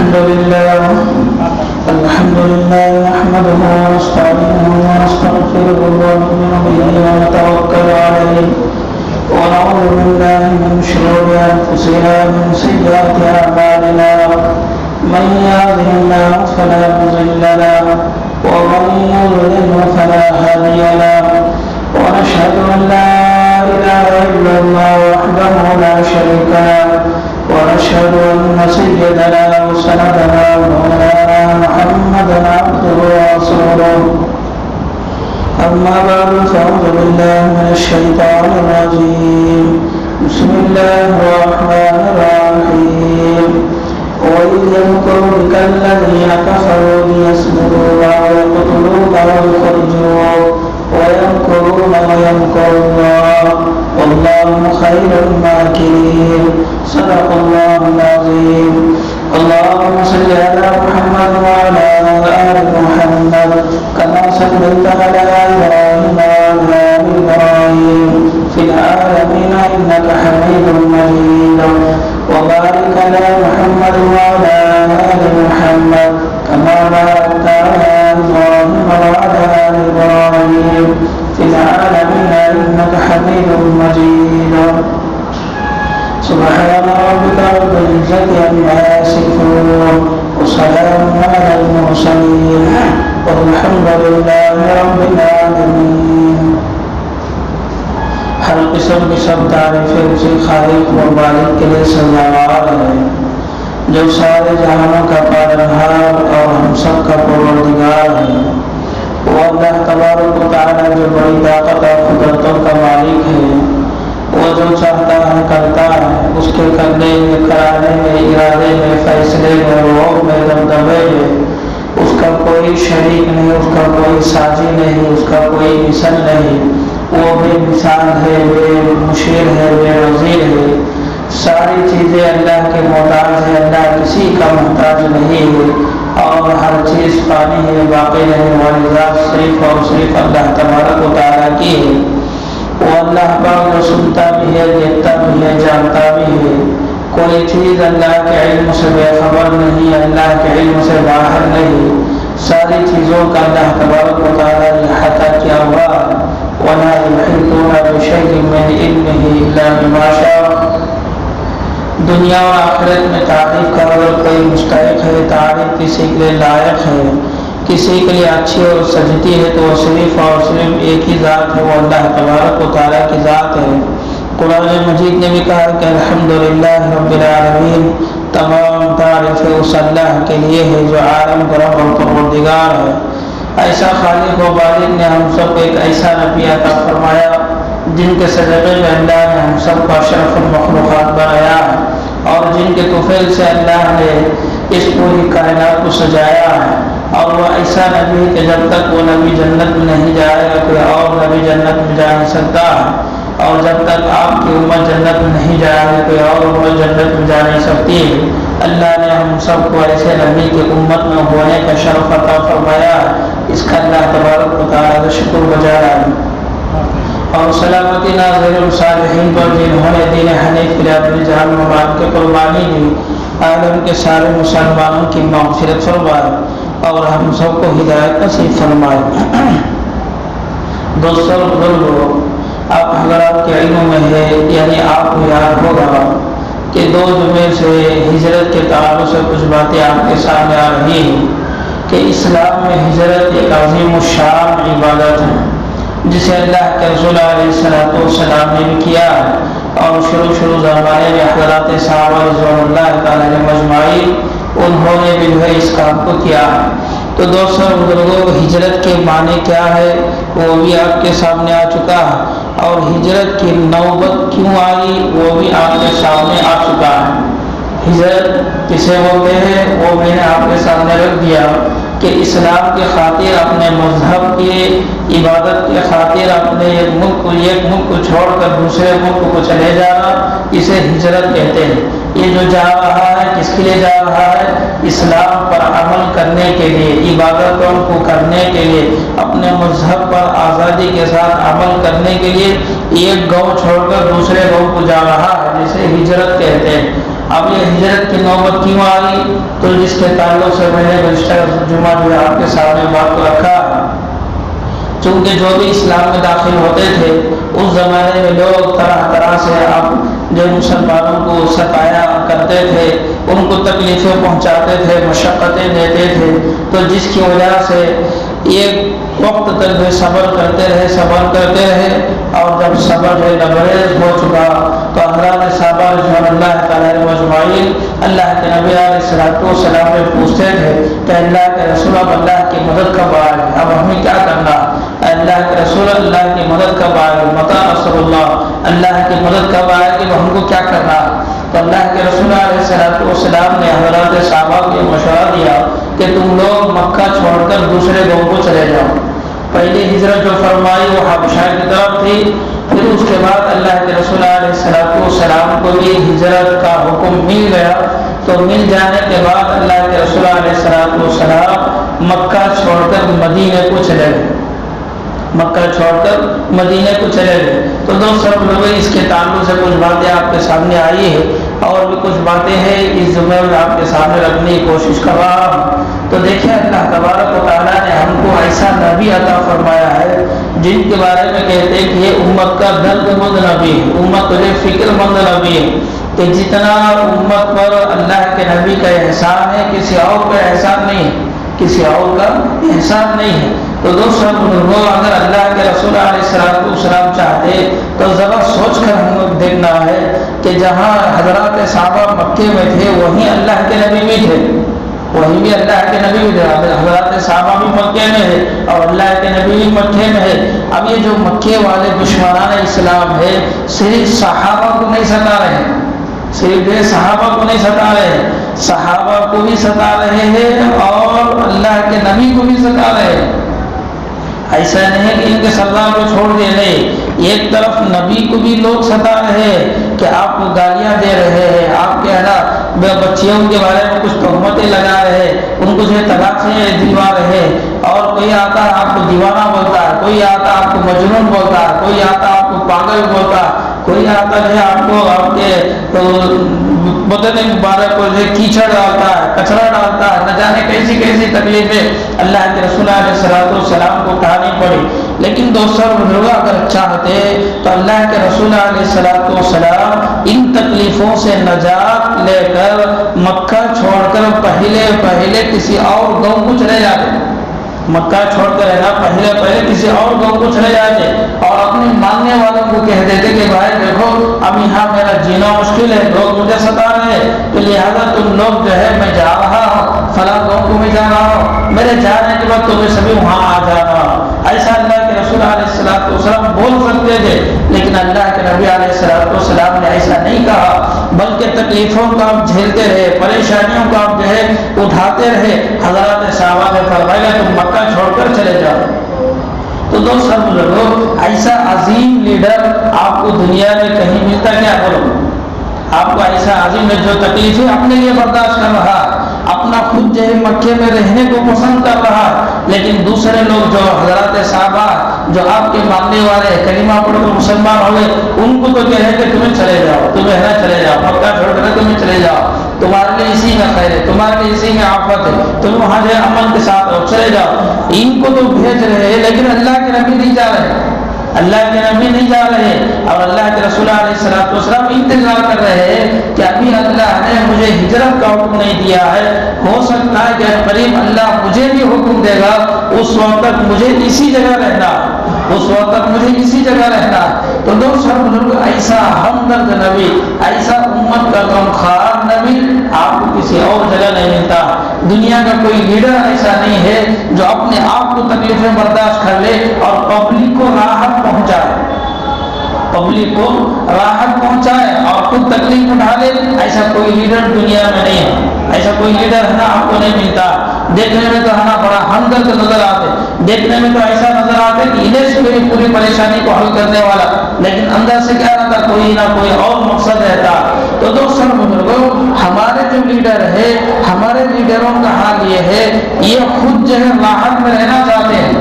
الحمد لله نحمده ونستعينه ونستغفره ونؤمن به ونتوكل عليه ونعوذ بالله من شرور أنفسنا ومن سيئات أعمالنا من يهده الله فلا مضل له ومن يضلل فلا هادي له ونشهد أن لا إله إلا الله وحده لا شريك له ونشهد أن سيدنا وسندنا ومولانا محمدا عبده ورسوله أما بعد فأعوذ بالله من الشيطان الرجيم بسم الله الرحمن الرحيم وإذ يمكر بك الذين كفروا ليصدروك ويقتلوك ويخرجوك ويمكرون ويمكر الله والله خير الماكرين صدق الله العظيم. اللهم صل على محمد وعلى آل محمد كما صليت على إبراهيم وعلى آل إبراهيم في العالمين إنك حميد مجيد وبارك على محمد وعلى آل محمد كما باركت على إبراهيم وعلى آل إبراهيم في العالمين إنك حميد مجيد. سبحان ربك رب العزة عما يصفون وسلام على المرسلين والحمد لله رب العالمين. ہر قسم کی سب تعریفیں اسی خالق و مالک کے لیے سزاوار ہے جو سارے جہانوں کا پالنہار اور ہم سب کا پروردگار ہے. وہ اللہ تبارک و تعالی جو بڑی طاقت اور قدرتوں کا مالک ہے. وہ جو چاہتا ہے کرتا ہے. اس کے کرنے میں، کرانے میں، ارادے میں، فیصلے میں، روح میں، دبدبے میں اس کا کوئی شریک نہیں، اس کا کوئی ساجی نہیں، اس کا کوئی مثل نہیں. وہ بے مثال ہے، بے مشیر ہے، بے وزیر ہے. ساری چیزیں اللہ کے محتاج ہے، اللہ کسی کا محتاج نہیں ہے اور ہر چیز فانی ہے، باقی رہنے والی ذات صرف اور صرف اللہ تبارک و تعالیٰ کی ہے. وہ اللہ پاک جو سنتا بھی ہے، دیکھتا بھی ہے، جانتا بھی ہے. کوئی چیز اللہ کے علم سے بے خبر نہیں، اللہ کے علم سے باہر نہیں. ساری چیزوں کا اللہ تبارک و تعالیٰ نے احاطہ کیا ہوا. وَلَا يُحِيطُونَ بِشَيْءٍ مِّنْ عِلْمِهِ إِلَّا بِمَا شَاءَ. دنیا اور آخرت میں تعریف کا اگر کوئی مستحق ہے، تعریف کسی کے لیے لائق ہے، کسی کے لیے اچھی اور سجتی ہے تو وہ صرف اور صرف ایک ہی ذات ہے، وہ اللہ تبارک و تعالیٰ کی ذات ہے. قرآن مجید نے بھی کہا کہ الحمدللہ رب العالمین، تمام تعریفیں اس اللہ کے لیے ہے جو عالم کا رب اور پروردگار ہے. ایسا خالق و بارک نے ہم سب کو ایک ایسا نبی عطا فرمایا جن کے صدقے میں اللہ نے ہم سب کو اشرف المخلوقات بنایا ہے اور جن کے طفیل سے اللہ نے اس پوری کائنات کو سجایا ہے. اور وہ ایسا نبی کہ جب تک وہ نبی جنت میں نہیں جائے گا کوئی اور نبی جنت میں جا نہیں سکتا ہے. اور جب تک آپ کی امت جنت میں نہیں جائے گی کوئی اور امت جنت میں جا نہیں سکتی ہے. اللہ نے ہم سب کو ایسے نبی کی امت میں ہونے کا شرف عطا فرمایا. اس کا اللہ تبارک و تعالیٰ کا شکر بجا رہا ہے. اور سلامتی ناظر الصالحین پر جنہوں نے دین حنیف کے لیے اپنی جان مبارک کی قربانی دی. عالم کے سارے مسلمانوں کی مغفرت فرمائے اور ہم سب کو ہدایت نصیب فرمائے. دوستوں بزرگوں، آپ حضرات کے علم میں ہے، یعنی آپ کو یاد ہوگا کہ 2 جمعے سے ہجرت کے تعلق سے کچھ باتیں آپ کے سامنے آ رہی ہیں کہ اسلام میں ہجرت ایک عظیم الشان عبادت ہے جسے اللہ کے رسول علیہ السلام نے بھی کیا اور شروع زمانے میں حضرات صحابہ رضوان اللہ تعالی مجمعین انہوں نے بھی اس کام کو کیا. تو دوستوں بزرگوں، ہجرت کے معنی کیا ہے وہ بھی آپ کے سامنے آ چکا ہے اور ہجرت کی نوبت کیوں آئی وہ بھی آپ کے سامنے آ چکا ہے. ہجرت کسے بولتے ہیں وہ میں نے آپ کے سامنے رکھ دیا کہ اسلام کی خاطر، اپنے مذہب کی عبادت کی خاطر اپنے ایک ملک کو چھوڑ کر دوسرے ملک کو چلے جانا، اسے ہجرت کہتے ہیں. یہ جو جا رہا ہے کس کے لیے جا رہا ہے؟ اسلام پر عمل کرنے کے لیے، عبادتوں کو کرنے کے لیے، اپنے مذہب پر آزادی کے ساتھ عمل کرنے کے لیے ایک گاؤں چھوڑ کر دوسرے گاؤں کو جا رہا ہے جسے ہجرت کہتے ہیں. اب یہ ہجرت کی نوبت کیوں آئی؟ تو جس کے تعلق سے میں نے گزشتہ جمعہ جو ہے آپ کے سامنے بات کو رکھا، چونکہ جو بھی اسلام میں داخل ہوتے تھے اس زمانے میں لوگ طرح طرح سے اب جو مسلمانوں کو ستایا کرتے تھے، ان کو تکلیفیں پہنچاتے تھے، مشقتیں دیتے تھے، تو جس کی وجہ سے ایک وقت تک وہ صبر کرتے رہے اور جب صبر جو لبریز ہو چکا تو حضرات صحابہ رضوان اللہ تعالیٰ علیہ مجمعین اللہ کے نبی علیہ السلام سے پوچھتے تھے کہ اللہ کے رسول اب اللہ کی مدد کب آئے گی، اب ہمیں کیا کرنا؟ اللہ کے رسول اللہ کی مدد کب آئے گی، متی نصر اللہ، اللہ کی مدد کب آئے گی، ہم کو کیا کرنا؟ تو اللہ کے رسول علیہ السلام نے حضرات صحابہ کو یہ مشورہ دیا کہ تم لوگ مکہ چھوڑ کر دوسرے گاؤں کو چلے جاؤ۔ پہلی ہجرت جو فرمائی وہ حبشہ کی طرف تھی، پھر اس کے بعد اللہ کے رسول علیہ السلام کو بھی ہجرت کا حکم مل گیا، تو مل جانے کے بعد اللہ کے رسول علیہ السلام مکہ چھوڑ کر مدینے کو چلے گئے، مکہ چھوڑ کر مدینے کو چلے گئے۔ تو دوستو اس کے تعلق سے کچھ باتیں آپ کے سامنے آئی ہے اور بھی کچھ باتیں ہیں اس جمعے میں آپ کے سامنے رکھنے کی کوشش کر رہا ہوں۔ تو دیکھیں اللہ تبارک و تعالیٰ نے ہم کو ایسا نبی عطا فرمایا ہے جن کے بارے میں کہتے ہیں کہ یہ امت کا درد مند نبی ہے، امت کے فکر مند نبی ہے، کہ جتنا امت پر اللہ کے نبی کا احسان ہے کسی اور کا احسان نہیں ہے، کسی اور کا احسان نہیں ہے۔ تو دوستوں بزرگوں اگر اللہ کے رسول علیہ السلام چاہتے تو ذرا سوچ کر ہم لوگ دیکھنا ہے کہ جہاں حضرات صحابہ مکے میں تھے وہیں اللہ کے نبی بھی تھے، وہیں بھی اللہ کے نبی بھی تھے، حضرات صحابہ بھی مکے میں ہے اور اللہ کے نبی بھی مکے میں ہے۔ اب یہ جو مکے والے دشمنان اسلام ہے صرف صحابہ کو نہیں ستا رہے، صرف صحابہ کو نہیں ستا رہے، صحابہ کو بھی ستا رہے ہیں اور اللہ کے نبی کو بھی ستا رہے ہیں۔ ایسا نہیں کہ ان کے سردار کو چھوڑ دے، نہیں، ایک طرف نبی کو بھی لوگ ستا رہے ہیں کہ آپ کو گالیاں دے رہے ہیں، آپ کے بچیوں کے بارے میں کچھ تہمتیں لگا رہے ہیں، ان کو جو طلاق سے دلوا رہے ہیں، اور کوئی آتا ہے آپ کو دیوانہ بولتا ہے، کوئی آتا آپ کو مجنون بولتا ہے، کوئی آتا آپ کو پاگل بولتا ہے، کوئی آتا ہے آپ کو آپ کے بدن مبارک کو جو کیچڑ ڈالتا ہے، کچرا ڈالتا ہے، نہ جانے کیسی کیسی تکلیفیں اللہ کے رسول علیہ السلام کو اٹھانی پڑی۔ لیکن دوستوں بزرگوں اگر چاہتے تو اللہ کے رسول علیہ السلام ان تکلیفوں سے نجات لے کر مکہ چھوڑ کر پہلے کسی اور گاؤں کو چلے جاتے، مکہ چھوڑ کر رہنا پہلے کسی اور گاؤں کو چلے جاتے اور اپنے ماننے والوں کو کہہ دیتے کہ بھائی دیکھو اب یہاں میرا جینا مشکل ہے، لوگ مجھے ستا رہے ہیں، تو لہٰذا تم لوگ جو ہے میں جا رہا ہوں فلاں گاؤں کو میں جا رہا ہوں، میرے جانے کے بعد تمہیں سبھی وہاں آ جانا۔ ایسا اللہ کے رسول علیہ السلام بول سکتے تھے، لیکن اللہ کے نبی علیہ السلام نے ایسا نہیں کہا، بلکہ تکلیفوں کو آپ جھیلتے رہے، پریشانیوں کو آپ جو ہے اٹھاتے رہے۔ حضرات صحابہ نے فرمایا تم مکہ چھوڑ کر چلے جاؤ۔ تو دوستوں بزرگوں ایسا عظیم لیڈر آپ کو دنیا میں کہیں ملتا کیا؟ کرو آپ کو ایسا عظیم جو تکلیفیں اپنے لیے برداشت کر رہا، اپنا خود جو ہے مکے میں رہنے کو پسند کر رہا، لیکن دوسرے لوگ جو حضرات صحابہ جو آپ کے ماننے والے کلمہ پڑھ کر مسلمان ہوئے ان کو تو کہہ رہے کہ تمہیں چلے جاؤ، تمہیں نہ چلے جاؤ، مکہ چھوڑ کر تمہیں چلے جاؤ، تمہارے لیے اسی میں خیر ہے، تمہارے لیے اسی میں آفت ہے، تم وہاں جو ہے امن کے ساتھ رہو، چلے جاؤ۔ ان کو تو بھیج رہے ہیں لیکن اللہ کے نبی نہیں جا رہے، اللہ کے نبی نہیں جا رہے، اور اللہ کے رسول علیہ السلام انتظار کر رہے ہیں کہ ابھی اللہ نے مجھے ہجرت کا حکم نہیں دیا ہے، ہو سکتا ہے کہ قریب اللہ مجھے بھی حکم دے گا، اس وقت تک مجھے اسی جگہ رہنا، اس وقت تک مجھے اسی جگہ رہنا۔ تو دوستوں بزرگ ایسا ہمدرد نبی، ایسا امت کا غمخوار نبی آپ کو کسی اور جگہ نہیں ملتا۔ دنیا کا کوئی لیڈر ایسا نہیں ہے جو اپنے آپ کو تکلیفیں برداشت کر لے اور پبلک کو راحت پہنچائے، پبلک کو راحت پہنچائے اور خود تکلیف اٹھا لے، ایسا کوئی لیڈر دنیا میں نہیں ہے، ایسا کوئی لیڈر ہے نا آپ کو نہیں ملتا۔ دیکھنے میں تو ہے نا بڑا ہمدرد نظر آتے، دیکھنے میں تو ایسا نظر آتے کہ انہیں سے میری پوری پریشانی کو حل کرنے والا، لیکن اندر سے کیا رہتا؟ کوئی نہ کوئی اور مقصد رہتا۔ تو دوستوں بزرگوں ہمارے جو لیڈر ہے، ہمارے لیڈروں کا حال یہ ہے یہ خود جو ہے راحت میں رہنا چاہتے ہیں،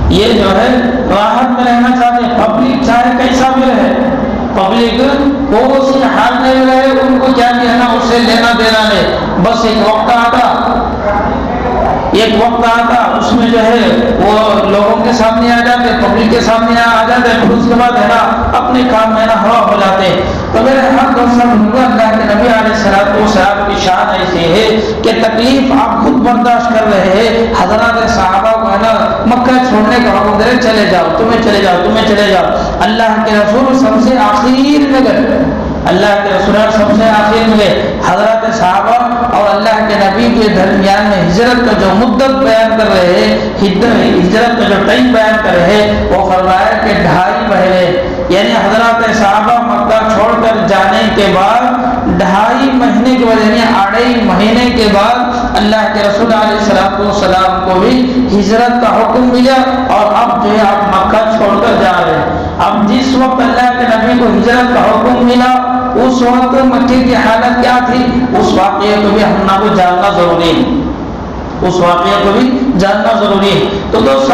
یہ جو ہے راحت میں رہنا چاہتے ہیں، پبلک چاہے کیسا بھی رہے، پبلک کو سی حال میں رہے، ان کو کیا کہنا، اس سے لینا دینا نہیں. بس ایک وقت آتا اس میں جو ہے وہ لوگوں کے سامنے آ جاتے، پبلک کے سامنے آ جاتے، پھر اس کے بعد ہے نا اپنے کام میں نا ہوا ہو جاتے. تو میرے ہر دوست اللہ کے نبی علیہ الصلوۃ والسلام کی شان ایسی ہے کہ تکلیف آپ خود برداشت کر رہے ہیں. حضرات صحابہ کو ہے نا مکہ چھوڑنے کا حکم دے رہے، چلے جاؤ، تمہیں چلے جاؤ. اللہ کے رسول سب سے آخر میں گئے، اللہ کے رسول سب سے آخر میں گئے. حضرات صحابہ اور اللہ کے نبی کے درمیان میں ہجرت کا جو مدت بیان کر رہے ہیں، ہجرت کا جو ٹائم بیان کر رہے ہیں، وہ فرمایا کہ 2.5 مہینے، یعنی حضرات صحابہ مکہ چھوڑ کر جانے کے بعد 2.5 مہینے کے بعد، یعنی 2.5 مہینے کے بعد اللہ کے رسول علیہ الصلوۃ والسلام کو بھی ہجرت کا حکم ملا. اور اب جو ہے آپ مکہ چھوڑ کر جا رہے ہیں. اب جس وقت اللہ کے نبی کو ہجرت کا حکم ملا، اس وقت مکے کی حالت کیا تھی، اس واقعے کو بھی ہم کو جاننا ضروری ہے. اس واقعے کو بھی جاننا ضروری ہے. تو دوستو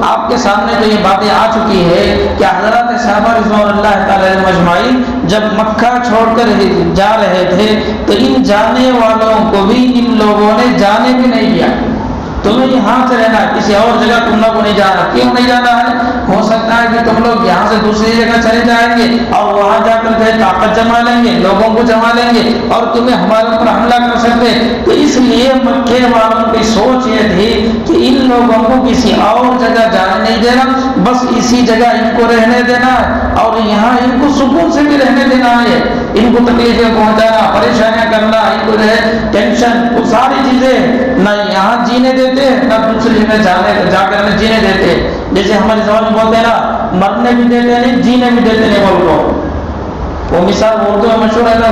آپ کے سامنے تو یہ باتیں آ چکی ہے کہ حضرات صحابہ رضوان اللہ تعالی علیہم اجمعین جب مکہ چھوڑ کر جا رہے تھے تو ان جانے والوں کو بھی ان لوگوں نے جانے بھی نہیں دیا. تمہیں یہاں سے رہنا ہے، کسی اور جگہ تم لوگ کو نہیں جانا. کیوں نہیں جانا ہے؟ ہو سکتا ہے کہ تم لوگ یہاں سے دوسری جگہ چلے جائیں گے اور وہاں جا کر جو طاقت جما لیں گے، لوگوں کو جما لیں گے اور تمہیں ہمارے اوپر حملہ کر سکتے. تو اس لیے مکے والوں کی سوچ یہ تھی کہ ان لوگوں کو کسی اور جگہ جانے نہیں دینا، بس اسی جگہ ان کو رہنے دینا ہے اور یہاں ان کو سکون سے بھی رہنے دینا ہے. ان کو تکلیفیں پہنچانا، پریشانیاں کرنا، ان کو جو ہے ٹینشن، وہ ساری چیزیں نہ یہاں جینے دیتے نہ دوسری جگہ جا کر جینے دیتے. جیسے ہماری زبان میں بولتے ہیں نا، مرنے بھی دیتے نہیں، جینے بھی دیتے نہیں. بول کو وہ مثال اردو میں مشہور ہے،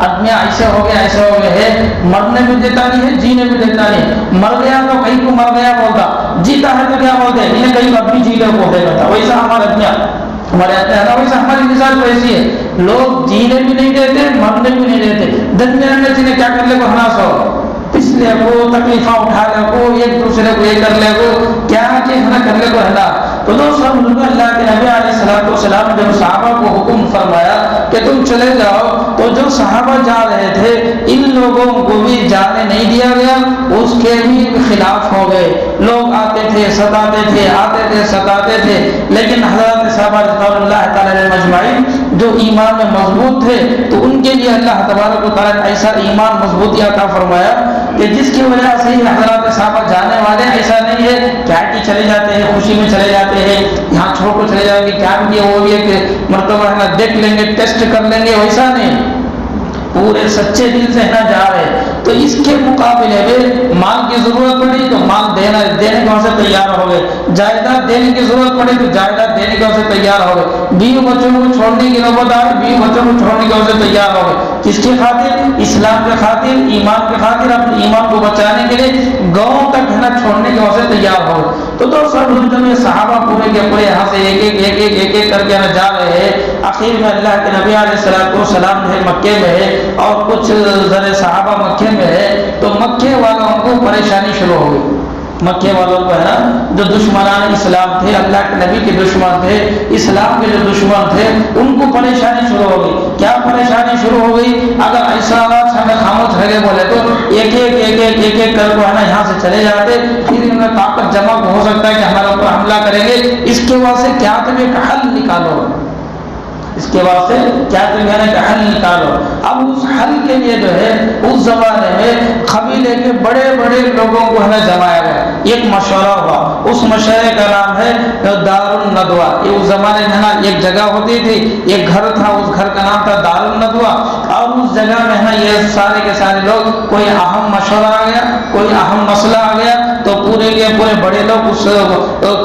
آدمی ایسے ہو گیا ہے، مرنے بھی دیتا نہیں ہے، جینے بھی دیتا نہیں. مر گیا تو کہیں کو مر گیا بولتا، جیتا ہے تو کیا بولتے ہیں، انہیں کہیں اب بھی جی لے بولتے رہتا. ویسا ہمارے آدمی ہے، ویسا ہماری مثال ویسی ہے. لوگ جینے بھی نہیں دیتے، مرنے بھی نہیں دیتے، درمیان میں جنہیں کیا کر لے کو ہناس ہو، پچھلے کو تکلیفہ اٹھا لے کو، ایک دوسرے کو یہ کر لے کو، کیا چیز نہ کر لے کو ہے نا. تو دوستو اللہ کے نبی علیہ الصلوۃ والسلام نے جب صحابہ کو حکم فرمایا کہ تم چلے جاؤ، تو جو صحابہ جا رہے تھے ان لوگوں کو بھی جانے نہیں دیا گیا، اس کے بھی خلاف ہو گئے. لوگ آتے تھے ستاتے تھے، آتے تھے ستاتے تھے، لیکن حضرات صحابہ رضوان اللہ تعالی علیہم اجمعین جو ایمان میں مضبوط تھے تو ان کے لیے اللہ تبارک و تعالی نے ایسا ایمان مضبوطی عطا فرمایا کہ جس کی وجہ سے حضرات صحابہ جانے والے ایسا نہیں ہے کہ ہٹی چلے جاتے ہیں، خوشی میں چلے جاتے ہیں، یہاں چھوڑ کر چلے جائیں گے، کیا بھی وہ بھی ایک مرتبہ ہے نا دیکھ لیں گے، ٹیسٹ کر لیں گے، ویسا نہیں. پورے سچے دل سے نہ جا رہے. تو اس کے مقابلے میں مال کی ضرورت پڑی تو مال دینے کو سے تیار ہو گئے، جائیداد دینے کی ضرورت پڑی تو جائیداد دینے کو سے تیار ہو گئے، بیوی بچوں کو چھوڑنے کی نوبت آئی، بیوی بچوں کو چھوڑنے کو سے تیار ہو گئے. کس کی خاطر؟ اسلام کے خاطر، ایمان کے خاطر، اپنے ایمان کو بچانے کے لیے گاؤں تک ہے نا چھوڑنے کی وجہ سے تیار ہو گئے. تو جب یہ صحابہ پورے کے پورے یہاں سے ایک کر کے جا رہے ہیں، آخر میں اللہ کے نبی علیہ الصلوۃ والسلام جو ہے مکے میں ہے اور کچھ ذرے صحابہ مکے میں ہے، تو مکے والوں کو پریشانی شروع ہو گئی. مکے والوں کو ہے نا جو دشمنان اسلام تھے، اللہ کے نبی کے دشمن تھے، اسلام کے جو دشمن تھے، ان کو پریشانی شروع ہو گئی. کیا پریشانی شروع ہو گئی؟ اگر ایسا ہمیں خاموش رہ گئے بولے تو ایک کر کو ہے نا یہاں سے چلے جاتے، پھر ان میں طاقت جمع ہو سکتا ہے کہ ہمارے اوپر حملہ کریں گے. اس کے واسطے کیا تم ایک حل نکالو، اس کے واسطے کیا تم کہ حل نکالو. اب اس حل کے لیے جو ہے اس زمانے میں قبیلے کے بڑے بڑے لوگوں کو ہمیں جمایا گیا، ایک مشورہ ہوا. اس مشورے کا نام ہے دار الندوہ. یہ اس زمانے میں نا ایک جگہ ہوتی تھی، ایک گھر تھا، اس گھر کا نام تھا دار الندوہ. اور اس جگہ میں نا یہ سارے کے سارے لوگ، کوئی اہم مشورہ آ گیا، کوئی اہم مسئلہ آ گیا تو پورے کے پورے بڑے لوگ اس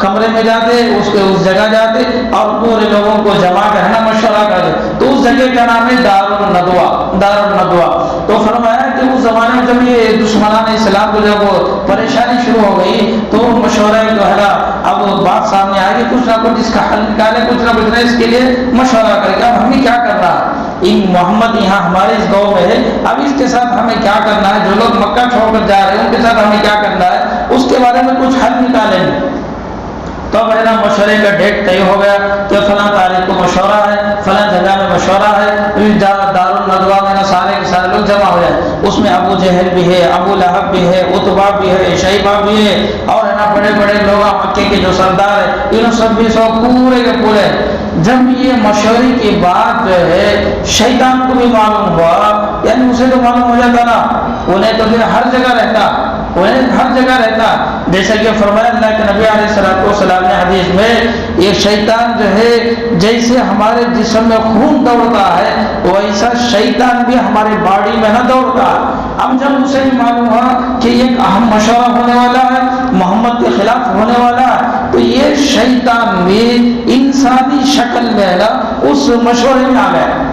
کمرے میں جاتے، اس جگہ جاتے اور پورے لوگوں کو جمع کرنا مشورہ کرتے. تو اس جگہ کا نام ہے دار الندوہ. دار الندوہ. تو فرمایا کہ اس زمانے میں جب یہ دشمنان اسلام کو جب پریشانی شروع ہو گئی تو مشورہ جو ہے اب بات سامنے آئے گی، کچھ نہ کچھ اس کا حل نکالے، کچھ نہ کچھ اس کے لیے مشورہ کرے گا. اب ہمیں کیا کرنا ہے؟ ان محمد یہاں ہمارے اس گاؤں میں ہے، اب اس کے ساتھ ہمیں کیا کرنا ہے؟ جو لوگ مکہ چھوڑ کر جا رہے ہیں ان کے ساتھ ہمیں کیا کرنا ہے؟ اس کے بارے میں کچھ حل نکالیں گے. تو اب ہے نا مشورے کا ڈیٹ طے ہو گیا کہ فلاں تاریخ کو مشورہ ہے، فلاں جگہ میں مشورہ ہے، دارالندوا میں نا سارے کے سارے لوگ جمع ہو جائے. اس میں ابو جہل بھی ہے، ابو لہب بھی ہے، عتبہ بھی ہے، شیبہ بھی ہے، اور ہے نا بڑے بڑے لوگ مکے کے جو سردار ہیں ان سب بھی سب پورے کے پورے. جب یہ مشورے کی بات جو ہے شیطان کو بھی معلوم ہوا، یعنی اسے تو معلوم ہو جاتا نا، انہیں تو پھر ہر جگہ رہتا، انہیں ہر جگہ رہتا. جیسا کہ فرمایا اللہ کے نبی علیہ السلام نے حدیث میں، یہ شیطان جو ہے جیسے ہمارے جسم میں خون دوڑتا ہے ویسا شیطان بھی ہمارے باڈی میں نہ دوڑتا. اب جب اسے بھی معلوم ہوا کہ ایک اہم مشورہ ہونے والا ہے، محمد کے خلاف ہونے والا ہے، تو یہ شیطان بھی انسانی شکل میں نا اس مشورے میں آ گیا.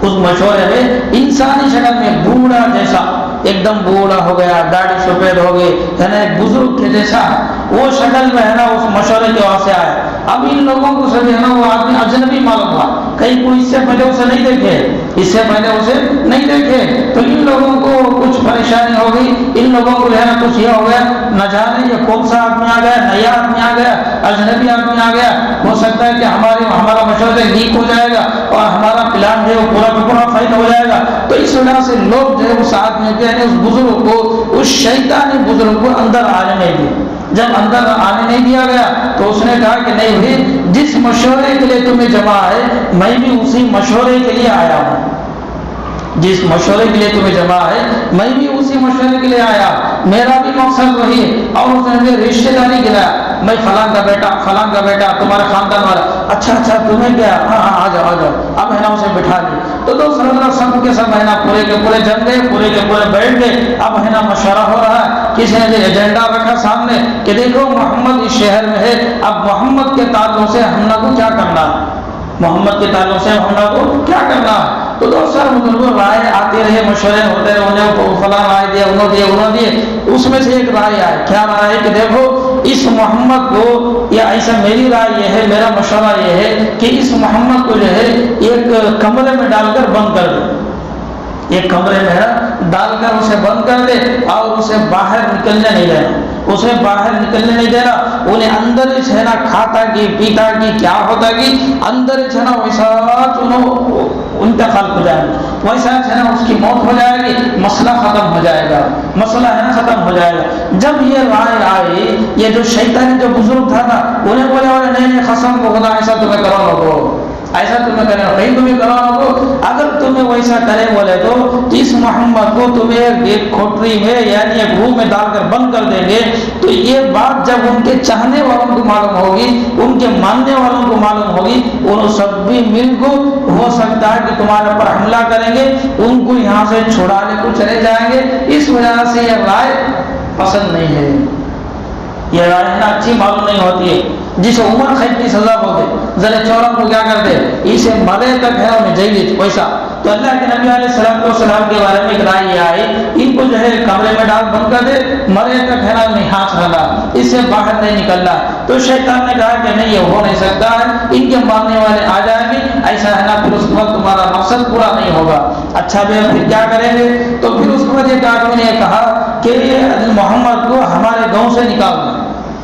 اس مشورے میں انسانی شکل میں بوڑھا جیسا، ایک دم بوڑھا ہو گیا، داڑھی سفید ہو گئی ہے نا، ایک بزرگ کے جیسا وہ شکل میں ہے نا اس مشورے کے واسطے آئے. اب ان لوگوں کو سب ہے نا وہ آدمی اجنبی معلوم ہوا، کہیں کوئی اس سے پہلے اسے نہیں دیکھے، اس سے پہلے اسے نہیں دیکھے. تو ان لوگوں کو کچھ پریشانی ہو گئی، ان لوگوں کو جو ہے نا کچھ یہ ہو گیا، نہ جانے یہ کون سا آدمی آ گیا، نیا آدمی آ گیا، اجنبی آدمی آ گیا، ہو سکتا ہے کہ ہمارا مشورہ لیک ہو جائے گا اور ہمارا پلان جو ہے وہ پورا فیل ہو جائے گا. تو اس وجہ سے لوگ جو ہے اس آدمی کے اس بزرگ کو، اس شیطانی بزرگ کو اندر آنے نہیں دیا. جب اندر آنے نہیں دیا گیا تو اس نے کہا کہ نہیں بھائی، جس مشورے کے لیے تمہیں جمع ہے میں بھی اسی مشورے کے لیے آیا ہوں. جس مشورے کے لیے تمہیں جمع ہے میں بھی اسی مشورے کے لیے آیا، میرا بھی مقصد وہی ہے. اور اس نے رشتے داری گرایا، میں فلاں کا بیٹا تمہارے خاندان والا. اچھا تمہیں کیا، ہاں آ جاؤ. اب ہے نا اسے بٹھا لی. تو دوسرا سب کے سب ہے نا پورے کے پورے جم گئے، پورے کے پورے بیٹھ گئے. اب ہے نا مشورہ ہو رہا ہے. کسی نے ایجنڈا رکھا سامنے کہ دیکھو محمد اس شہر میں ہے، اب محمد کے تعلق سے ہم نے کو کیا کرنا، محمد کے تعلق سے ہم نے کو کیا کرنا. تو دوسرا بزرگوں رائے آتے رہے، مشورے ہوتے رہے، انہیں فلاں رائے دیا، انہوں دیے. اس میں سے ایک رائے آئی، کیا رائے کہ دیکھو اس محمد کو، یا ایسا میری رائے یہ ہے، میرا مشورہ یہ ہے کہ اس محمد کو جو ہے ایک کمرے میں ڈال کر بند کر دے، ایک کمرے میں ڈال کر اسے بند کر دے اور اسے باہر نکلنے نہیں دینا، اسے باہر نکلنے نہیں دینا. انہیں اندر ہے نا کھاتا کی پیتا کی کیا ہوتا کی اندر ہے نا ویسا انتقال ہو جائے گا، ویسا ہے نا اس کی موت ہو جائے گی، مسئلہ ختم ہو جائے گا، مسئلہ ہے نا ختم ہو جائے گا. جب یہ رائے آئی، یہ جو شیطانی جو بزرگ تھا نا انہیں بولے نہیں قسم کو خدا ایسا تمہیں کرو لگو، ایسا تمہیں کرے نہیں تمہیں کرو لگو. اگر تمہیں ویسا کرے بولے تو اس محمد کو تمہیں ایک کھوپڑی میں یعنی ایک روم میں ڈال کر بند کر دیں گے. تو یہ بات جب ان کے چاہنے والوں کو معلوم ہوگی، ان کے ماننے والوں کو معلوم ہوگی، انہوں سب بھی مل کو ہو سکتا ہے کہ تمہارے پر حملہ کریں گے، ان کو یہاں سے چھڑانے کو چلے جائیں گے. اس وجہ سے یہ رائے پسند نہیں ہے، یہ رائے اچھی معلوم نہیں ہوتی ہے. جسے عمر قید کی سزا بولتے، ذرا چورا کو کیا کرتے، اسے مرے تک ہے انہیں جیل ویسا. تو اللہ کے نبی علیہ السلام کے بارے میں ایک رائے آئی، ان کو جو ہے کمرے میں ڈال بند کر دے، مرے تک ہے نا انہیں ہاتھ رہنا، اس سے باہر نہیں نکلنا. تو شیطان نے کہا کہ نہیں یہ ہو نہیں سکتا ہے، ان کے ماننے والے آ جائیں گے، ایسا ہے نا پھر اس کے بعد تمہارا مقصد پورا نہیں ہوگا. اچھا بھی پھر کیا کریں گے. تو پھر اس کے بعد ایک آدمی نے کہا کہ محمد کو ہمارے گاؤں سے نکال دیں،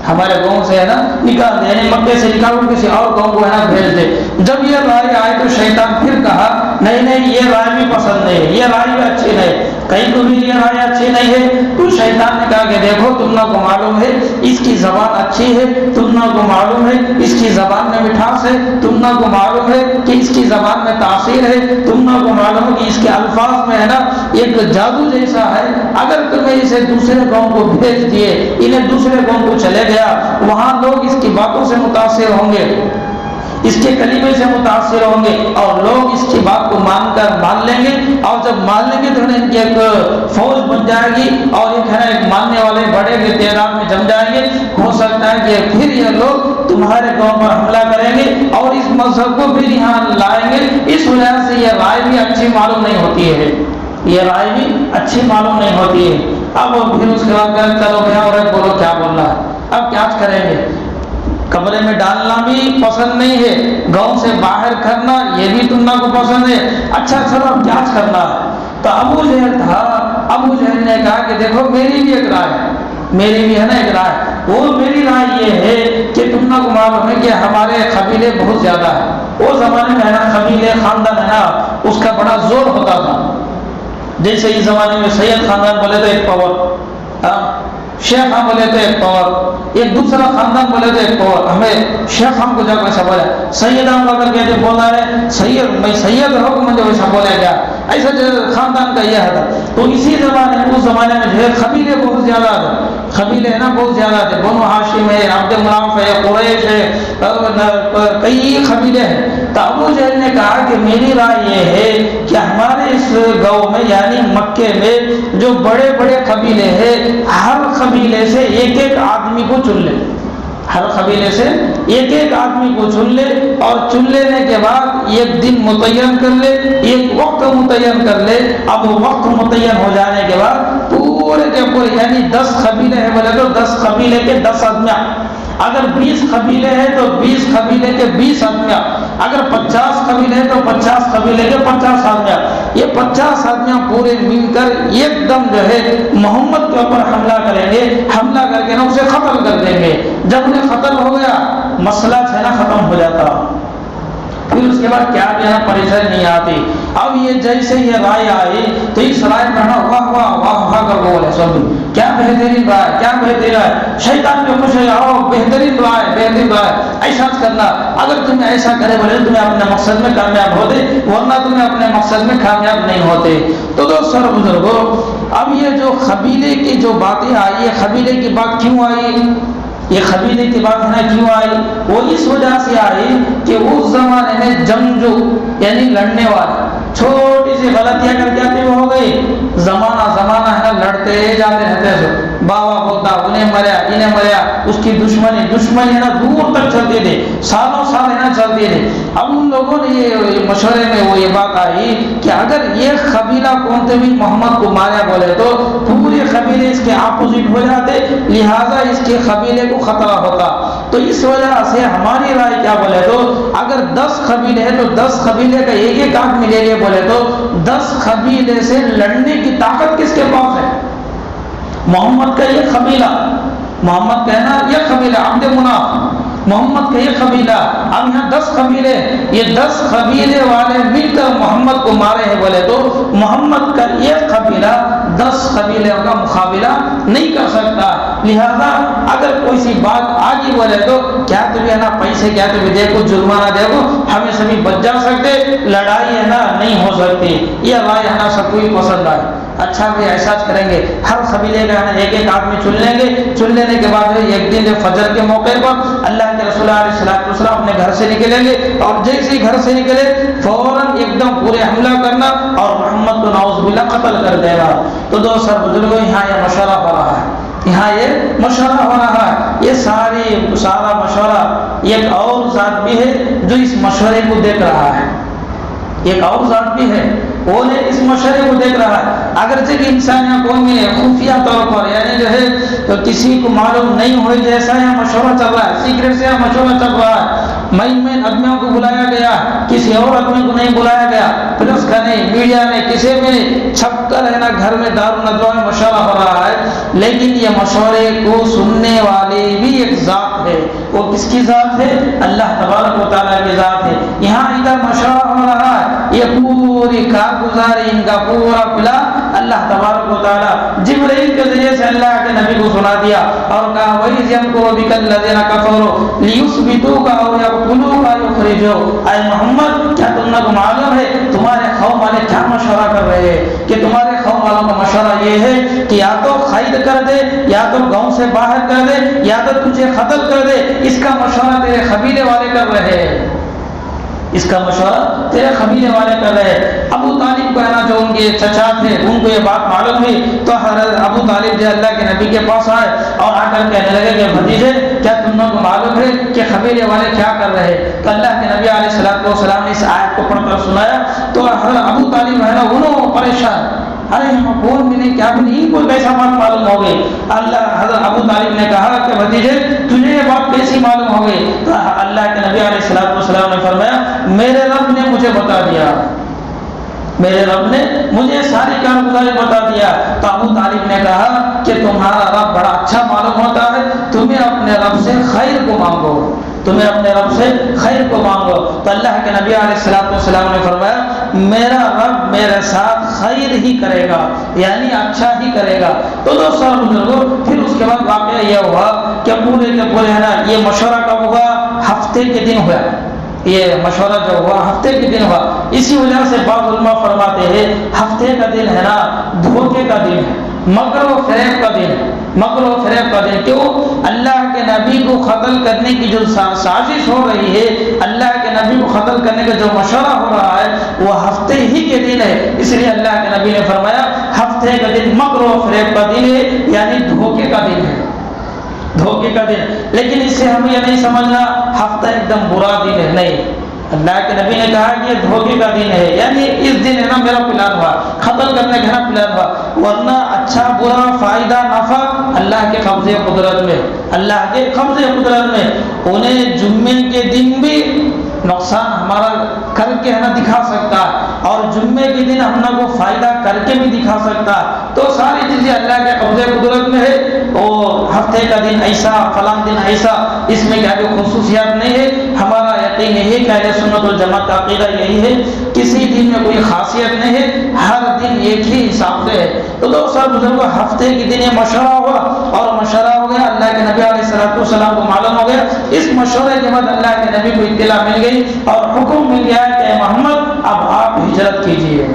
ہمارے گاؤں سے ہے نا نکال دے، یعنی مکے سے نکالو، کسی اور گاؤں کو ہے نا بھیج دے. جب یہ رائے آئی تو شیطان پھر کہا نہیں یہ رائے بھی پسند نہیں ہے، یہ رائے بھی اچھی نہیں، کہیں کو بھی یہ رائے اچھی نہیں ہے. تو شیطان نے کہا کہ دیکھو تم لوگ کو معلوم ہے اس کی زبان اچھی ہے، تم لوگ کو معلوم ہے اس کی زبان میں مٹھاس ہے، تم لوگ کو معلوم ہے کہ اس کی زبان میں تاثیر ہے، تم لوگ کو معلوم ہے کہ اس کے الفاظ میں ہے نا ایک جادو جیسا ہے. اگر تمہیں اسے دوسرے گاؤں کو بھیج دیے، انہیں دوسرے گاؤں کو چلے گیا، وہاں لوگ اس کی باتوں سے متاثر ہوں گے، اس کے کلمے سے متاثر ہوں گے، اور لوگ اس کی بات کو مان لیں گے، اور جب مان لیں گے تو ان کی ایک فوج بن جائے گی، اور ایک ماننے والے بڑے کے تعداد میں جم جائیں گے. ہو سکتا ہے کہ پھر یہ لوگ تمہارے قوم پر حملہ کریں گے اور اس مذہب کو پھر یہاں لائیں گے. اس وجہ سے یہ رائے بھی اچھی معلوم نہیں ہوتی ہے، یہ رائے بھی اچھی معلوم نہیں ہوتی ہے. اب پھر اس کے بعد چلو بھیا اور بولو کیا بولنا ہے، اب کیا کریں گے. کمرے میں ڈالنا بھی پسند نہیں ہے، گاؤں سے باہر کرنا یہ بھی تم کو پسند ہے. اچھا چلو اب کیا کرنا ہے. تو ابو جہل نے کہا کہ دیکھو میری بھی ایک رائے ہے، میری بھی ہے نا ایک رائے، وہ میری رائے یہ ہے کہ تم نہ کو معلوم ہے کہ ہمارے قبیلے بہت زیادہ ہیں، وہ زمانے میں ہے نا قبیلے خاندان ہے نا اس کا بڑا زور ہوتا تھا، جیسے اس زمانے میں سید خاندان بولے تو ایک پاور، شیخ خان بولے تو ایک پاور، ایک دوسرا خاندان بولے تو ایک پاور، ہمیں شیخ خان کو جا کے ایسا بولا سید ہم اگر کہتے بولا ہے سید میں سید ہوں مجھے ویسا بولے گیا، ایسا جو خاندان کا یہ تھا۔ تو اسی زمانے میں اس زمانے میں جو ہے قبیلے بہت زیادہ تھے، قبیلے نا بہت زیادہ تھے، بنو ہاشم ہے، عبد مناف ہے، قریش ہے، کئی قبیلے ہیں۔ تو ابو جہل نے کہا کہ میری رائے یہ ہے کہ ہمارے اس گاؤں میں یعنی مکے میں جو بڑے بڑے قبیلے ہیں ہر قبیلے سے ایک ایک آدمی کو چن لے، ہر قبیلے سے ایک ایک آدمی کو چن لے، اور چن لینے کے بعد ایک دن متعین کر لے، ایک وقت متعین کر لے۔ اب وہ وقت متعین ہو جانے کے بعد پورے کے پورے یعنی 10 قبیلے ہیں بولے تو 10 قبیلے کے 10 آدمیاں، اگر 20 قبیلے ہیں تو 20 قبیلے کے 20 آدمیاں، اگر 50 قبیلے ہیں تو 50 قبیلے کے 50 آدمیاں، یہ 50 آدمیاں پورے مل کر ایک دم جو ہے محمد کے اوپر حملہ کریں گے، حملہ کر کے نا اسے قتل کر دیں گے۔ جب انہیں قتل ہو گیا مسئلہ ہے نا ختم ہو جاتا، پھر اس کے بعد کیا کیا پریشانی نہیں آتی۔ اب یہ جیسے یہ رائے آئی تو اس رائے میں واہ واہ واہ واہ کر بولے سب کیا بہترین رائے، کیا بہترین رائے، شیطان جو خوش ہے آؤ بہترین رائے، بہترین رائے، ایسا کرنا، اگر تمہیں ایسا کرے بولے تمہیں اپنے مقصد میں کامیاب ہوتے، ورنہ تمہیں اپنے مقصد میں کامیاب نہیں ہوتے۔ تو دوستو اور بزرگوں، اب یہ جو قبیلے کی جو باتیں آئی، یہ قبیلے کی بات کیوں آئی، یہ قبیلے کی بات ہے کیوں آئی؟ وہ اس وجہ سے آئی کہ اس زمانے میں جنگجو یعنی لڑنے والے چھوٹی سی غلطیاں کر کے آتے ہو گئی، زمانہ ہے نا لڑتے جاتے رہتے ہیں، بابا بولتا انہیں مریا، اس کی دشمنی ہے نا دور تک چلتی تھی، سالوں سال ہے نا چلتی تھی۔ اب ان لوگوں نے یہ مشورے میں وہ یہ بات آئی کہ اگر یہ قبیلہ کونتے بھی محمد کو ماریا بولے تو پورے قبیلے اس کے اپوزٹ ہو جاتے، لہٰذا اس کے قبیلے کو خطرہ ہوتا۔ تو اس وجہ سے ہماری رائے کیا بولے تو اگر 10 قبیلے ہیں تو 10 قبیلے کا ایک ایک آدمی لے لے بولے تو 10 قبیلے سے لڑنے کی طاقت کس کے پاس ہے؟ محمد کا یہ قبیلہ، محمد کا ہے نا یہ قبیلہ عبد مناف، محمد کا یہ قبیلہ، اب یہاں 10 قبیلے، یہ 10 قبیلے والے مل کر محمد کو مارے ہیں بولے تو محمد کا یہ قبیلہ 10 قبیلے کا مقابلہ نہیں کر سکتا، لہذا اگر کوئی سی بات آگی بولے تو کیا تمہیں نا پیسے کیا تمہیں دے کو جرمانہ دے کو ہمیں سبھی بچ جا سکتے، لڑائی ہے نا نہیں ہو سکتی۔ یہ رائے ہے نا سب کو پسند آئے، اچھا بھی ایسا کریں گے، ہر قبیلے کا ایک ایک آدمی چن لیں گے، چن لینے کے بعد ایک دن فجر کے موقع پر اللہ کے رسول علیہ السلام اپنے گھر سے نکلیں گے، اور جیسے ہی گھر سے نکلے فوراً ایک دم پورے حملہ کرنا اور محمد کو نعوذ باللہ قتل کر دینا۔ تو دوستو بزرگوں یہاں یہ مشورہ ہو رہا ہے، یہاں یہ مشورہ ہو رہا ہے، یہ سارا مشورہ ایک اور ذات بھی ہے جو اس مشورے کو دیکھ رہا ہے، ایک اور ذات بھی ہے وہ نے اس مشورے کو دیکھ رہا ہے۔ اگرچہ کہ انسانیہ قوم میں خفیہ طور پر یعنی جو ہے تو کسی کو معلوم نہیں ہوئی جیسا یہ مشورہ چل رہا ہے، سیکرٹ سے یہ مشورہ چل رہا ہے، میں آدمیوں کو بلایا گیا، کسی اور آدمی کو نہیں بلایا گیا، پریس کا نہیں، میڈیا نے کسی میں چھپ کر ہے نا گھر میں دار و ندوہ میں مشورہ ہو رہا ہے، لیکن یہ مشورے کو سننے والے بھی ایک ذات ہے، وہ کس کی ذات ہے؟ اللہ تبارک و تعالیٰ کی ذات ہے۔ یہاں ادھر مشورہ ہو رہا ہے، یہ پوری کارگزاری ان کا پورا پلان اللہ تبارک و تعالیٰ جبرائیل کے ذریعے سے اللہ کے نبی کو سنا دیا اور کہا وَإِذْ يَمْكُرُ بِكَ الَّذِينَ كَفَرُوا لِيُثْبِتُوكَ أَوْ يَقْتُلُوكَ أَوْ يُخْرِجُوكَ۔ اے محمد کیا تم کو معلوم ہے تمہارے قوم والے کیا مشورہ کر رہے ہیں کہ تمہارے قوم والوں کا مشورہ یہ ہے کہ یا تو قید کر دے، یا تو گاؤں سے باہر کر دے، یا تو تجھے قتل کر دے۔ اس کا مشورہ تیرے قبیلے والے کر رہے ہیں، اس کا مشورہ تیرے قبیلے والے کر رہے ہیں۔ ابو طالب کو ہے نا جو ان کے چچا تھے ان کو یہ بات معلوم ہوئی تو حضرت ابو طالب جو اللہ کے نبی کے پاس آئے اور آ کر کہنے لگے کہ بھتیجے کیا تم لوگوں کو معلوم ہے کہ قبیلے والے کیا کر رہے ہیں؟ تو اللہ کے نبی علیہ السلام نے اس آیت کو پڑھ کر سنایا تو حضرت ابو طالب ہے نا انہوں پریشان، ارے ہم کون بھی نہیں کیا بھی نہیں کوئی کیسا بات معلوم ہو گئی۔ اللہ حضرت ابو طالب نے کہا کہ بھتیجے تجھے یہ بات کیسی معلوم ہو گئی؟ تو اللہ کے نبی علیہ السلام نے فرمایا میرے رب نے مجھے بتا دیا، میرے رب نے مجھے ساری کارگزاری بتا دیا۔ تو ابو طالب نے کہا کہ تمہارا رب بڑا اچھا معلوم ہوتا ہے، تمہیں اپنے رب سے خیر کو مانگو، تمہیں اپنے رب سے خیر کو مانگو۔ تو اللہ کے نبی علیہ السلام نے فرمایا میرا رب میرے ساتھ خیر ہی کرے گا، یعنی اچھا ہی کرے گا۔ تو دوستو اور بزرگوں، پھر اس کے بعد واقعہ یہ ہوا کہ پورے کے پورے ہے نا یہ مشورہ کب ہوا؟ ہفتے کے دن ہوا۔ یہ مشورہ جو ہوا ہفتے کے دن ہوا۔ اسی وجہ سے بعض علماء فرماتے ہیں ہفتے کا دن ہے نا دھوکے کا دن ہے، مکر و فریب کا دن ہے، مکر و فریب کا دن۔ کیوں؟ اللہ کے نبی کو قتل کرنے کی جو سازش ہو رہی ہے، اللہ کے نبی کو قتل کرنے کا جو مشورہ ہو رہا ہے وہ ہفتے ہی کے دن ہے۔ اس لیے اللہ کے نبی نے فرمایا ہفتے کا دن مکر و فریب کا دن ہے، یعنی دھوکے کا دن ہے، دھوکے کا دن۔ لیکن اس سے ہمیں یہ نہیں سمجھنا ہفتہ ایک دم برا دن ہے، نہیں۔ اللہ کے نبی نے کہا کہ یہ دھوکے کا دن ہے، یعنی اس دن ہے نا میرا پلان ہوا، قتل کرنے کا نا پلان ہوا، ورنہ اچھا برا فائدہ نفع اللہ کے قبضے قدرت میں، اللہ کے قبضے قدرت میں۔ انہیں جمعے کے دن بھی نقصان ہمارا کر کے ہے نا دکھا سکتا ہے، اور جمعے کے دن ہم کو فائدہ کر کے بھی دکھا سکتا ہے۔ تو ساری چیزیں اللہ کے قبضے قدرت میں ہے۔ اور ہفتے کا دن ایسا، فلاں دن ایسا، اس میں کیا کوئی خصوصیات نہیں ہے۔ ہمارا یقین ہے کہ اہل سنت والجماعت کا عقیدہ یہی ہے، کسی دن میں کوئی خاصیت نہیں ہے، ہر دن ایک ہی حساب سے ہے۔ تو دوستو بزرگوں، ہفتے کے دن یہ مشورہ ہوا، اور مشورہ ہو گیا، اللہ کے نبی علیہ السلام کو معلوم ہو گیا۔ اس مشورے کے بعد اللہ کے نبی کو اطلاع مل گئی اور حکم مل گیا کہ محمد اب آپ ہجرت کیجیے،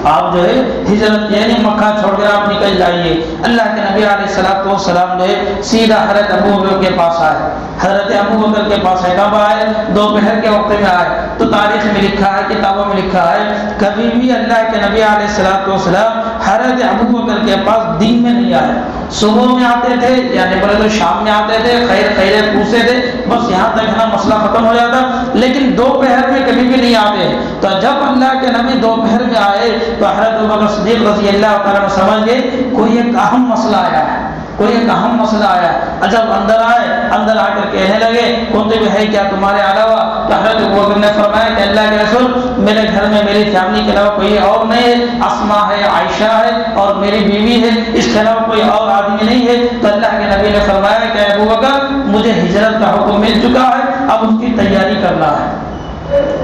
آپ جو ہے ہجرت یعنی مکہ چھوڑ کر آپ نکل جائیے۔ اللہ کے نبی علیہ السلام جو ہے سیدھا حضرت ابو بکر کے پاس آئے، حضرت ابو بکر کے پاس ہے کب آئے؟ دوپہر کے وقت میں آئے۔ تو تاریخ میں لکھا ہے، کتابوں میں لکھا ہے، کبھی بھی اللہ کے نبی علیہ السلام حضرت ابو بکر کے پاس دن میں نہیں آئے، صبح میں آتے تھے، یعنی بولے تو شام میں آتے تھے، خیریت پوچھتے تھے، بس یہاں تک نا مسئلہ ختم ہو جاتا، لیکن دوپہر میں کبھی بھی نہیں آتے۔ تو جب اللہ کے نبی دوپہر میں آئے تو حضرت ابوبکر صدیق رضی اللہ تعالیٰ عنہ سمجھ گئے کوئی ایک اہم مسئلہ آیا ہے، کوئی ایک اہم مسئلہ آیا ہے۔ جب اندر آئے، اندر آ کر کہنے لگے کوئی بھی ہے کیا تمہارے علاوہ؟ تو حضرت ابوبکر نے فرمایا کہ اللہ کے رسول میرے گھر میں میری فیملی کے علاوہ کوئی اور نہیں ہے، اسما ہے، عائشہ ہے اور میری بیوی ہے، اس کے علاوہ کوئی اور آدمی نہیں ہے۔ تو اللہ کے نبی نے فرمایا کہ ابوبکر مجھے ہجرت کا حکم مل چکا ہے، اب اس کی تیاری کرنا ہے،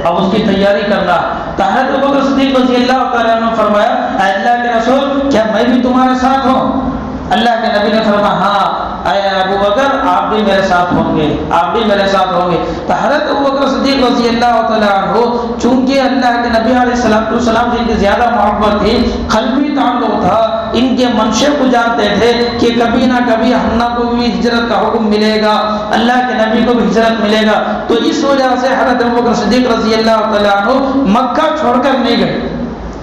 اب اس کی تیاری کرنا ہے۔ تو حضرت ابوبکر صدیق رضی اللہ تعالیٰ عنہ فرمایا اے اللہ کے رسول کیا میں بھی تمہارے ساتھ ہوں؟ اللہ کے نبی نے فرمایا ہاں اے ابو بکر آپ بھی میرے ساتھ ہوں گے، آپ بھی میرے ساتھ ہوں گے۔ تو حضرت ابوبکر صدیق رضی اللہ تعالیٰ عنہ چونکہ اللہ کے نبی علیہ السلام سے ان کی زیادہ محبت تھی، قلبی تعلق تھا، ان کے منشے کو جانتے تھے کہ کبھی نہ کبھی ہم کو بھی ہجرت کا حکم ملے گا، اللہ کے نبی کو بھی ہجرت ملے گا۔ تو اس وجہ سے حضرت ابوبکر صدیق رضی اللہ تعالیٰ عنہ مکہ چھوڑ کر نہیں گئے،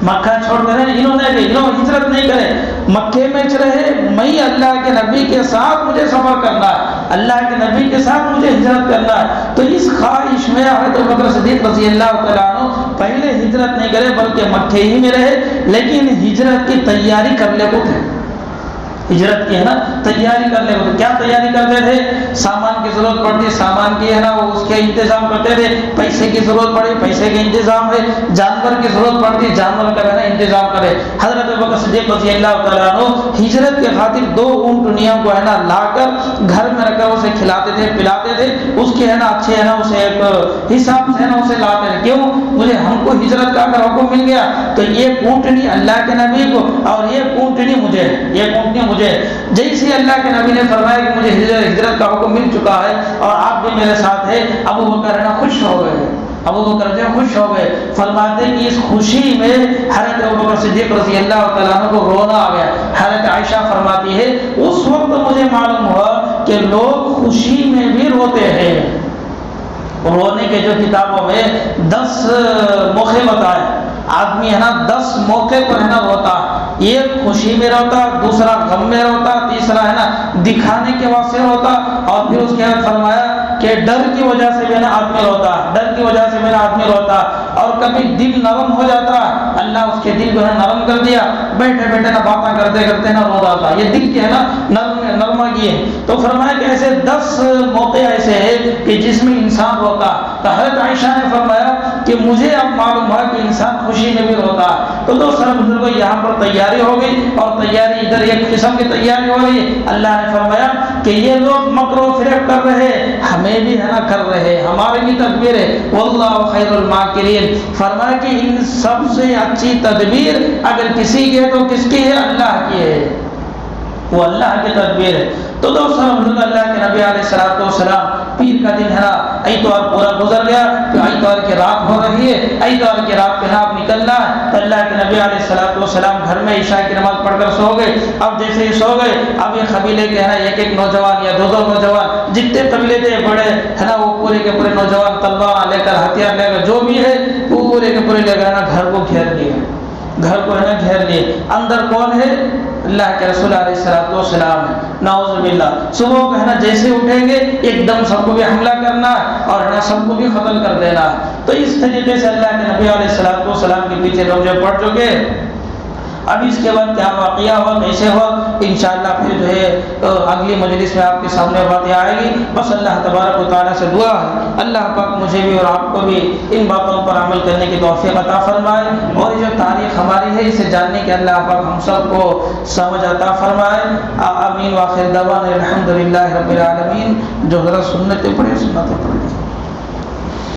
مکہ چھوڑ کر انہوں نے ہجرت نہیں کرے، مکے میں رہے، میں اللہ کے نبی کے ساتھ مجھے سفر کرنا ہے، اللہ کے نبی کے ساتھ مجھے ہجرت کرنا ہے۔ تو اس خواہش میں حضرت ابوبکر صدیق رضی اللہ تعالیٰ عنہ پہلے ہجرت نہیں کرے بلکہ مکے ہی میں رہے، لیکن ہجرت کی تیاری کرنے کو تھے، ہجرت کی ہے نا تیاری کرنے کو۔ کیا تیاری کرتے تھے؟ سامان کی ضرورت پڑتی، سامان کی ہے نا وہ اس کے انتظام کرتے تھے، پیسے کی ضرورت پڑی، پیسے کے انتظام ہے، جانور کی ضرورت پڑتی، جانور کا ہے نا انتظام کرے۔ حضرت ابوبکر صدیق رضی اللہ تعالیٰ عنہ ہجرت کے خاطر 2 اونٹنیوں کو ہے نا لا کر گھر میں رکھ کر اسے کھلاتے تھے، پلاتے تھے، اس کے ہے نا اچھے ہے نا اسے ایک حساب سے ہے نا اسے لاتے تھے۔ کیوں؟ مجھے ہم کو ہجرت کا اگر حکم مل گیا تو یہ اونٹنی اللہ کے نبی کو اور یہ اونٹنی مجھے، یہ اونٹنی مجھے، جیسے اللہ کے نبی نے فرمایا کہ مجھے ہجرت کا حکم مل چکا ہے اور آپ بھی میرے ساتھ ہیں، ابو بکر خوش ہو گئے، ابو بکر جو خوش ہو گئے۔ فرماتے ہیں کہ اس خوشی میں حضرت ابوبکر صدیق رضی اللہ تعالیٰ عنہ کو رونا آ گیا۔ حضرت عائشہ فرماتی ہے اس وقت مجھے معلوم ہوا کہ لوگ خوشی میں بھی روتے ہیں۔ رونے کے جو کتابوں میں 10 موقع بتائے، آدمی ہے نا 10 موقع پر ہے نا روتا، ایک خوشی میں روتا، دوسرا غم میں روتا، تیسرا ہے نا دکھانے کے واسطے روتا، اور پھر اس کے بعد فرمایا کہ ڈر کی وجہ سے بھی نا آدمی روتا، ڈر کی وجہ سے میرا آدمی روتا، اور کبھی دل نرم ہو جاتا، اللہ اس کے دل کو ہے نرم کر دیا، بیٹھے بیٹھے نا باتیں کرتے کرتے نا رو جاتا، یہ دل کے ہے نا نرما کی ہے۔ تو فرمایا کہ ایسے 10 موقع ایسے ہیں کہ جس میں انسان روتا۔ تو حضرت عائشہ نے فرمایا کہ مجھے اب معلوم ہے کہ انسان خوشی میں بھی روتا ہے۔ تو دوستوں بزرگوں یہاں پر تیاری ہو گئی، اور تیاری ادھر ایک قسم کی تیاری ہو رہی ہے۔ اللہ نے فرمایا کہ یہ لوگ مکر و فریب کر رہے، ہمیں بھی ہے نا کر رہے، ہماری بھی تدبیر ہے۔ واللہ خیر الماکرین، فرمایا کہ ان سب سے اچھی تدبیر اگر کسی کی ہے تو کس کی ہے؟ اللہ کی ہے، وہ اللہ کی تدبیر ہے۔ تو دوستوں بزرگ اللہ کے نبی علیہ السلام پیر کا دن ہے نا اتوار پورا گزر گیا، تو اتوار کی رات ہو رہی ہے، اتوار کی رات پہ آپ نکلنا ہے۔ تو اللہ کے نبی علیہ السلام گھر میں عشاء کی نماز پڑھ کر سو گئے۔ اب جیسے ہی سو گئے، اب یہ قبیلے کے ہے نا ایک ایک نوجوان یا دو دو نوجوان، جتنے قبیلے تھے بڑے ہے نا، وہ پورے کے پورے نوجوان تلوار لے کر ہتھیار لے کر جو بھی ہے پورے کے پورے لے کر نا گھر کو گھیر لیے، گھر کو ہے نا گھیر لیے۔ اندر کون ہے؟ اللہ کے رسول علیہ السلام ہے، نعوذ باللہ۔ صبح کو ہے نا جیسے اٹھیں گے ایک دم سب کو بھی حملہ کرنا ہے اور ہے نا سب کو بھی قتل کر دینا ہے۔ تو اس طریقے سے اللہ کے نبی علیہ السلام کے پیچھے لوگ جو پڑ چکے۔ اب اس کے بعد کیا واقعہ ہوا، کیسے ہوا، انشاءاللہ پھر جو ہے اگلی مجلس میں آپ کے سامنے باتیں آئے گی۔ بس اللہ تبارک و تعالیٰ سے دعا ہے اللہ پاک مجھے بھی اور آپ کو بھی ان باتوں پر عمل کرنے کی توفیق عطا فرمائے، اور یہ جو تاریخ ہماری ہے اسے جاننے کے اللہ پاک ہم سب کو سمجھ عطا فرمائے۔ آمین۔ وآخر دعوانا الحمدللہ رب العالمین۔ جو ذرا سنتیں پڑھے سنتیں پڑھے۔